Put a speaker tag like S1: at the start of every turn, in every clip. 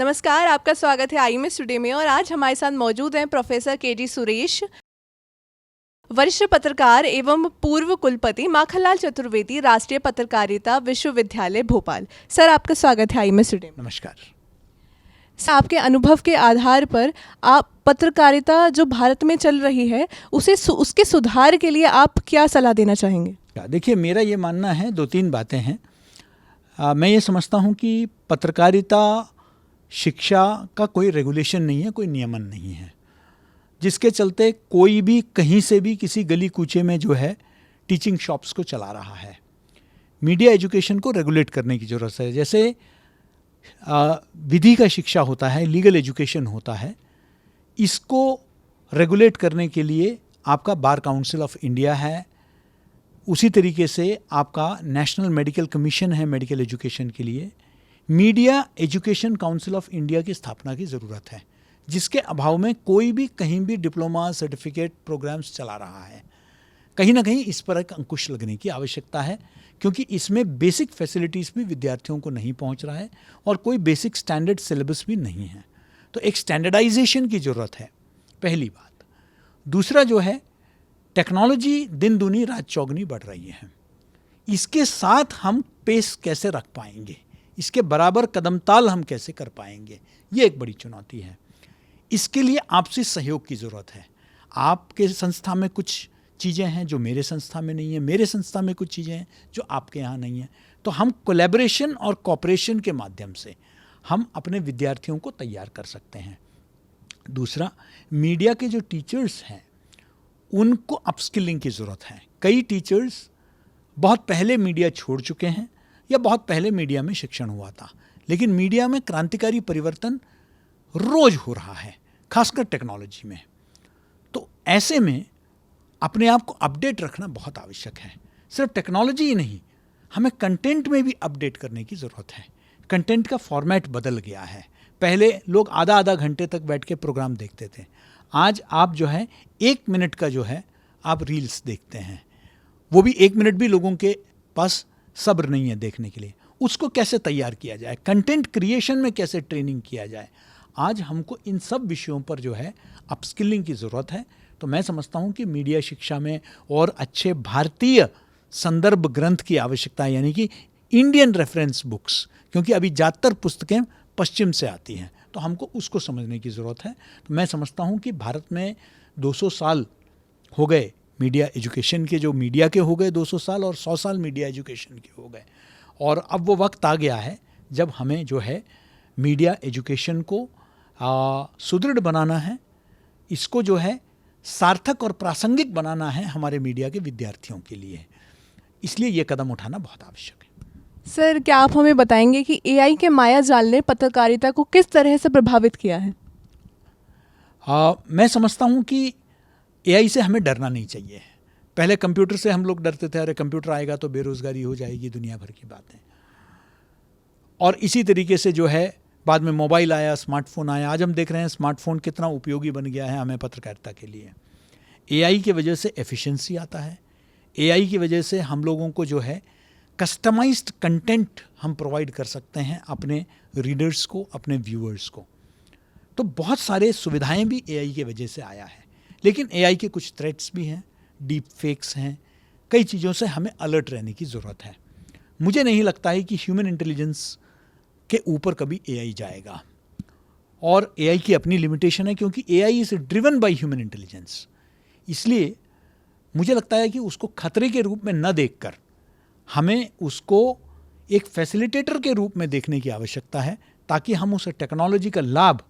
S1: नमस्कार, आपका स्वागत है IMS टुडे में। और आज हमारे साथ मौजूद हैं प्रोफेसर KG सुरेश, वरिष्ठ पत्रकार एवं पूर्व कुलपति माखनलाल चतुर्वेदी, राष्ट्रीय पत्रकारिता विश्वविद्यालय भोपाल। सर, आपका स्वागत है IMS टुडे में।
S2: नमस्कार।
S1: सर, आपके अनुभव के आधार पर आप पत्रकारिता जो भारत में चल रही है उसके सुधार के लिए आप क्या सलाह देना चाहेंगे?
S2: देखिए, मेरा ये मानना है, दो तीन बातें हैं। मैं ये समझता हूँ कि पत्रकारिता शिक्षा का कोई रेगुलेशन नहीं है, कोई नियमन नहीं है, जिसके चलते कोई भी कहीं से भी किसी गली कूचे में जो है टीचिंग शॉप्स को चला रहा है। मीडिया एजुकेशन को रेगुलेट करने की ज़रूरत है। जैसे विधि का शिक्षा होता है, लीगल एजुकेशन होता है, इसको रेगुलेट करने के लिए आपका बार काउंसिल ऑफ इंडिया है। उसी तरीके से आपका नेशनल मेडिकल कमीशन है मेडिकल एजुकेशन के लिए। Media education council of India की स्थापना की ज़रूरत है, जिसके अभाव में कोई भी कहीं भी डिप्लोमा सर्टिफिकेट प्रोग्राम्स चला रहा है। कहीं ना कहीं इस पर एक अंकुश लगने की आवश्यकता है, क्योंकि इसमें बेसिक फैसिलिटीज़ भी विद्यार्थियों को नहीं पहुंच रहा है और कोई बेसिक स्टैंडर्ड सिलेबस भी नहीं है। तो एक स्टैंडर्डाइजेशन की ज़रूरत है, पहली बात। दूसरा जो है, टेक्नोलॉजी दिन दूनी रात चौगनी बढ़ रही है। इसके साथ हम पेस कैसे रख पाएंगे, इसके बराबर कदम ताल हम कैसे कर पाएंगे, ये एक बड़ी चुनौती है। इसके लिए आपसी सहयोग की ज़रूरत है। आपके संस्था में कुछ चीज़ें हैं जो मेरे संस्था में नहीं है, मेरे संस्था में कुछ चीज़ें हैं जो आपके यहाँ नहीं है। तो हम कोलैबोरेशन और कोऑपरेशन के माध्यम से हम अपने विद्यार्थियों को तैयार कर सकते हैं। दूसरा, मीडिया के जो टीचर्स हैं उनको अपस्किलिंग की ज़रूरत है। कई टीचर्स बहुत पहले मीडिया छोड़ चुके हैं या बहुत पहले मीडिया में शिक्षण हुआ था, लेकिन मीडिया में क्रांतिकारी परिवर्तन रोज हो रहा है, खासकर टेक्नोलॉजी में। तो ऐसे में अपने आप को अपडेट रखना बहुत आवश्यक है। सिर्फ टेक्नोलॉजी ही नहीं, हमें कंटेंट में भी अपडेट करने की ज़रूरत है। कंटेंट का फॉर्मेट बदल गया है। पहले लोग आधा आधा घंटे तक बैठ के प्रोग्राम देखते थे। आज आप जो है 1 मिनट का जो है आप रील्स देखते हैं, वो भी 1 मिनट भी लोगों के पास सब्र नहीं है देखने के लिए। उसको कैसे तैयार किया जाए, कंटेंट क्रिएशन में कैसे ट्रेनिंग किया जाए, आज हमको इन सब विषयों पर जो है अपस्किलिंग की ज़रूरत है। तो मैं समझता हूँ कि मीडिया शिक्षा में और अच्छे भारतीय संदर्भ ग्रंथ की आवश्यकता है, यानी कि इंडियन रेफरेंस बुक्स, क्योंकि अभी ज़्यादातर पुस्तकें पश्चिम से आती हैं, तो हमको उसको समझने की ज़रूरत है। तो मैं समझता हूँ कि भारत में 200 साल हो गए मीडिया एजुकेशन के, जो मीडिया के हो गए 200 साल, और 100 साल मीडिया एजुकेशन के हो गए। और अब वो वक्त आ गया है जब हमें जो है मीडिया एजुकेशन को सुदृढ़ बनाना है, इसको जो है सार्थक और प्रासंगिक बनाना है हमारे मीडिया के विद्यार्थियों के लिए। इसलिए ये कदम उठाना बहुत आवश्यक है।
S1: सर, क्या आप हमें बताएंगे कि AI के माया जाल ने पत्रकारिता को किस तरह से प्रभावित किया है?
S2: मैं समझता हूँ कि AI से हमें डरना नहीं चाहिए। पहले कंप्यूटर से हम लोग डरते थे, अरे कंप्यूटर आएगा तो बेरोज़गारी हो जाएगी, दुनिया भर की बातें। और इसी तरीके से जो है बाद में मोबाइल आया, स्मार्टफोन आया। आज हम देख रहे हैं स्मार्टफोन कितना उपयोगी बन गया है हमें पत्रकारिता के लिए। AI की वजह से एफिशिएंसी आता है। AI की वजह से हम लोगों को जो है कस्टमाइज्ड कंटेंट हम प्रोवाइड कर सकते हैं अपने रीडर्स को, अपने व्यूअर्स को। तो बहुत सारे सुविधाएं भी AI की वजह से आया है। लेकिन AI के कुछ थ्रेट्स भी हैं, डीप फेक्स हैं, कई चीज़ों से हमें अलर्ट रहने की ज़रूरत है। मुझे नहीं लगता है कि ह्यूमन इंटेलिजेंस के ऊपर कभी AI जाएगा, और AI की अपनी लिमिटेशन है, क्योंकि AI is driven by human intelligence. इसलिए मुझे लगता है कि उसको खतरे के रूप में न देखकर हमें उसको एक फैसिलिटेटर के रूप में देखने की आवश्यकता है, ताकि हम उस टेक्नोलॉजी का लाभ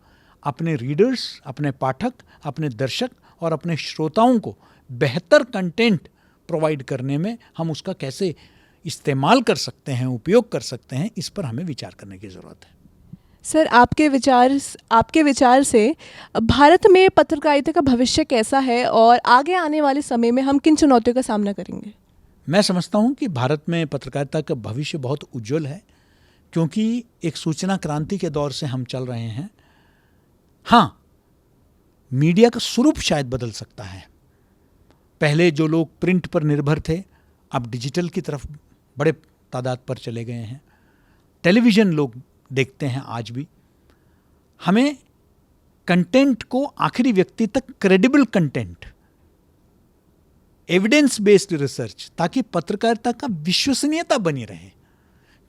S2: अपने रीडर्स, अपने पाठक, अपने दर्शक और अपने श्रोताओं को बेहतर कंटेंट प्रोवाइड करने में हम उसका कैसे इस्तेमाल कर सकते हैं, उपयोग कर सकते हैं, इस पर हमें विचार करने की ज़रूरत है।
S1: सर, आपके विचार से भारत में पत्रकारिता का भविष्य कैसा है और आगे आने वाले समय में हम किन चुनौतियों का सामना करेंगे?
S2: मैं समझता हूँ कि भारत में पत्रकारिता का भविष्य बहुत उज्जवल है, क्योंकि एक सूचना क्रांति के दौर से हम चल रहे हैं। हाँ, मीडिया का स्वरूप शायद बदल सकता है। पहले जो लोग प्रिंट पर निर्भर थे, अब डिजिटल की तरफ बड़े तादाद पर चले गए हैं। टेलीविज़न लोग देखते हैं आज भी, हमें कंटेंट को आखिरी व्यक्ति तक credible content, evidence based research, ताकि पत्रकारिता का विश्वसनीयता बनी रहे।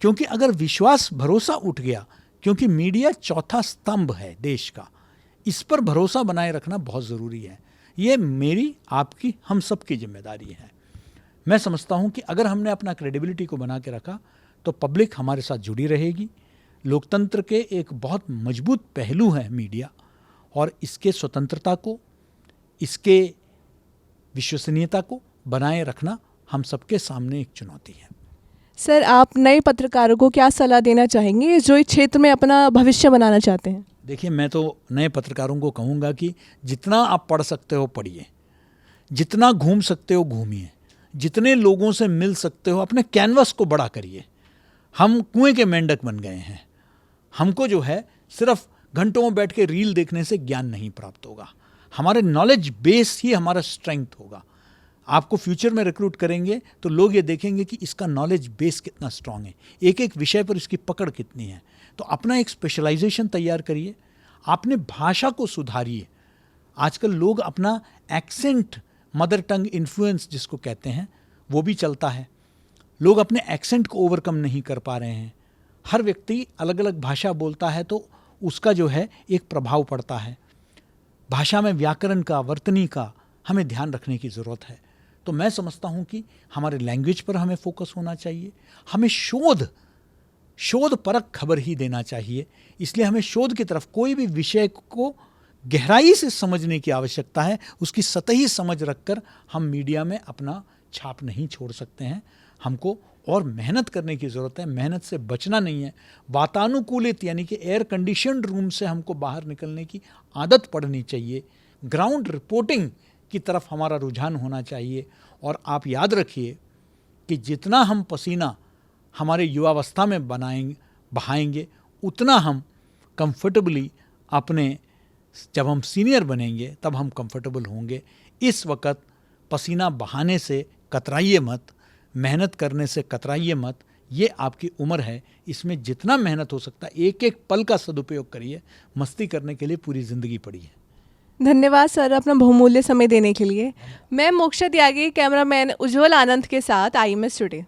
S2: क्योंकि अगर विश्वास भरोसा उठ गया, क्योंकि मीडिया चौथा स्तंभ है देश का, इस पर भरोसा बनाए रखना बहुत ज़रूरी है। ये मेरी, आपकी, हम सब की जिम्मेदारी है। मैं समझता हूँ कि अगर हमने अपना क्रेडिबिलिटी को बना के रखा तो पब्लिक हमारे साथ जुड़ी रहेगी। लोकतंत्र के एक बहुत मजबूत पहलू है मीडिया, और इसके स्वतंत्रता को, इसके विश्वसनीयता को बनाए रखना हम सबके सामने एक चुनौती है।
S1: सर, आप नए पत्रकारों को क्या सलाह देना चाहेंगे जो इस क्षेत्र में अपना भविष्य बनाना चाहते हैं?
S2: देखिए, मैं तो नए पत्रकारों को कहूँगा कि जितना आप पढ़ सकते हो पढ़िए, जितना घूम सकते हो घूमिए, जितने लोगों से मिल सकते हो अपने कैनवस को बड़ा करिए। हम कुएं के मेंढक बन गए हैं। हमको जो है सिर्फ घंटों बैठ के रील देखने से ज्ञान नहीं प्राप्त होगा। हमारे नॉलेज बेस ही हमारा स्ट्रेंथ होगा। आपको फ्यूचर में रिक्रूट करेंगे तो लोग ये देखेंगे कि इसका नॉलेज बेस कितना स्ट्रांग है, एक एक विषय पर इसकी पकड़ कितनी है। तो अपना एक स्पेशलाइजेशन तैयार करिए, आपने भाषा को सुधारिए। आजकल लोग अपना एक्सेंट, मदर टंग इन्फ्लुएंस जिसको कहते हैं, वो भी चलता है। लोग अपने एक्सेंट को ओवरकम नहीं कर पा रहे हैं। हर व्यक्ति अलग अलग भाषा बोलता है तो उसका जो है एक प्रभाव पड़ता है। भाषा में व्याकरण का, वर्तनी का हमें ध्यान रखने की ज़रूरत है। तो मैं समझता हूँ कि हमारे लैंग्वेज पर हमें फोकस होना चाहिए। हमें शोध परक खबर ही देना चाहिए। इसलिए हमें शोध की तरफ, कोई भी विषय को गहराई से समझने की आवश्यकता है। उसकी सतही समझ रखकर हम मीडिया में अपना छाप नहीं छोड़ सकते हैं। हमको और मेहनत करने की ज़रूरत है। मेहनत से बचना नहीं है। वातानुकूलित यानी कि एयर कंडीशनड रूम से हमको बाहर निकलने की आदत पड़नी चाहिए। ग्राउंड रिपोर्टिंग की तरफ हमारा रुझान होना चाहिए। और आप याद रखिए कि जितना हम पसीना हमारे युवावस्था में बहाएंगे, उतना हम कंफर्टेबली अपने, जब हम सीनियर बनेंगे तब हम कंफर्टेबल होंगे। इस वक्त पसीना बहाने से कतराइए मत, मेहनत करने से कतराइए मत। ये आपकी उम्र है, इसमें जितना मेहनत हो सकता है एक एक पल का सदुपयोग करिए। मस्ती करने के लिए पूरी ज़िंदगी पड़ी है।
S1: धन्यवाद सर, अपना बहुमूल्य समय देने के लिए। मैं मोक्षा त्यागी, कैमरामैन उज्जवल आनंद के साथ IMS टुडे।